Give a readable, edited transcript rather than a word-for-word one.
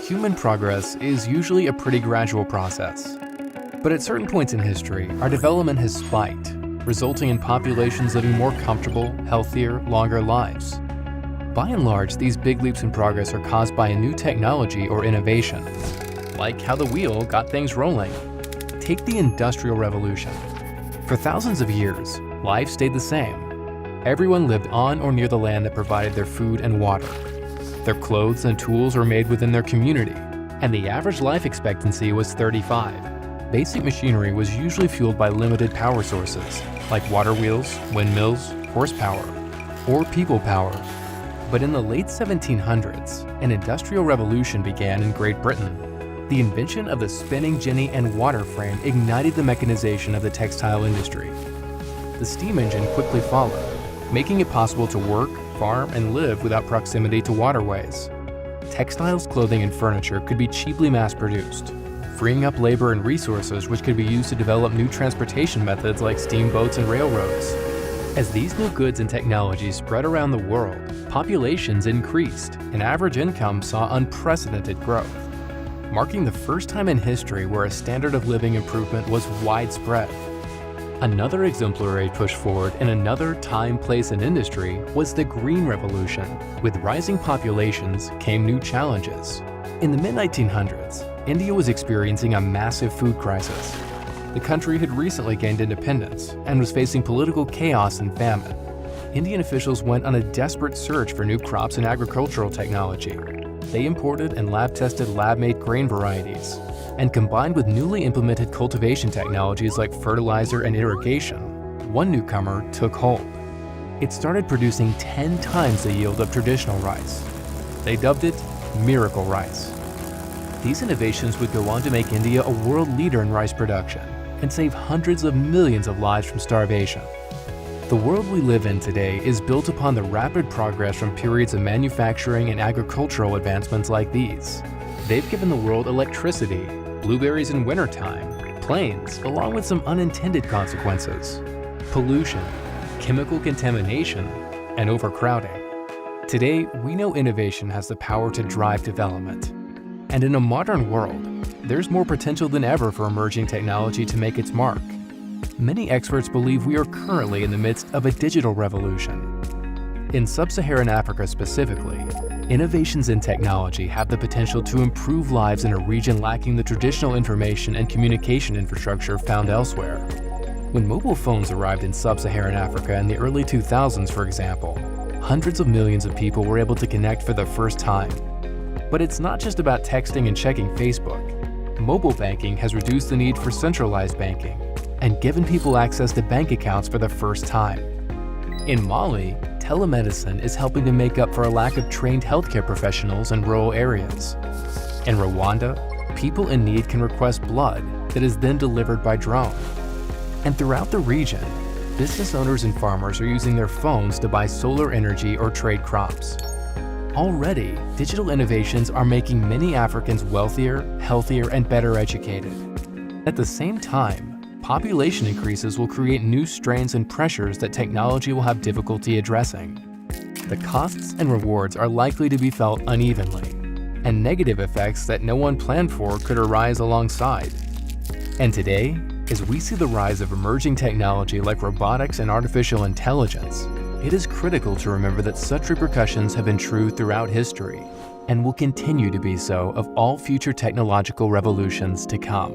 Human progress is usually a pretty gradual process. But at certain points in history, our development has spiked, resulting in populations living more comfortable, healthier, longer lives. By and large, these big leaps in progress are caused by a new technology or innovation, like how the wheel got things rolling. Take the Industrial Revolution. For thousands of years, life stayed the same. Everyone lived on or near the land that provided their food and water. Their clothes and tools were made within their community, and the average life expectancy was 35. Basic machinery was usually fueled by limited power sources, like water wheels, windmills, horsepower, or people power. But in the late 1700s, an industrial revolution began in Great Britain. The invention of the spinning jenny and water frame ignited the mechanization of the textile industry. The steam engine quickly followed, making it possible to work, farm, and live without proximity to waterways. Textiles, clothing, and furniture could be cheaply mass-produced, freeing up labor and resources which could be used to develop new transportation methods like steamboats and railroads. As these new goods and technologies spread around the world, populations increased and average income saw unprecedented growth, marking the first time in history where a standard of living improvement was widespread. Another exemplary push forward in another time, place, and industry was the Green Revolution. With rising populations came new challenges. In the mid-1900s, India was experiencing a massive food crisis. The country had recently gained independence and was facing political chaos and famine. Indian officials went on a desperate search for new crops and agricultural technology. They imported and lab-tested lab-made grain varieties, and combined with newly implemented cultivation technologies like fertilizer and irrigation, one newcomer took hold. It started producing 10 times the yield of traditional rice. They dubbed it Miracle Rice. These innovations would go on to make India a world leader in rice production and save hundreds of millions of lives from starvation. The world we live in today is built upon the rapid progress from periods of manufacturing and agricultural advancements like these. They've given the world electricity, blueberries in wintertime, planes, along with some unintended consequences: pollution, chemical contamination, and overcrowding. Today, we know innovation has the power to drive development. And in a modern world, there's more potential than ever for emerging technology to make its mark. Many experts believe we are currently in the midst of a digital revolution. In sub-Saharan Africa specifically, innovations in technology have the potential to improve lives in a region lacking the traditional information and communication infrastructure found elsewhere. When mobile phones arrived in sub-Saharan Africa in the early 2000s, for example, hundreds of millions of people were able to connect for the first time. But it's not just about texting and checking Facebook. Mobile banking has reduced the need for centralized banking and given people access to bank accounts for the first time. In Mali, telemedicine is helping to make up for a lack of trained healthcare professionals in rural areas. In Rwanda, people in need can request blood that is then delivered by drone. And throughout the region, business owners and farmers are using their phones to buy solar energy or trade crops. Already, digital innovations are making many Africans wealthier, healthier, and better educated. At the same time, population increases will create new strains and pressures that technology will have difficulty addressing. The costs and rewards are likely to be felt unevenly, and negative effects that no one planned for could arise alongside. And today, as we see the rise of emerging technology like robotics and artificial intelligence, it is critical to remember that such repercussions have been true throughout history and will continue to be so of all future technological revolutions to come.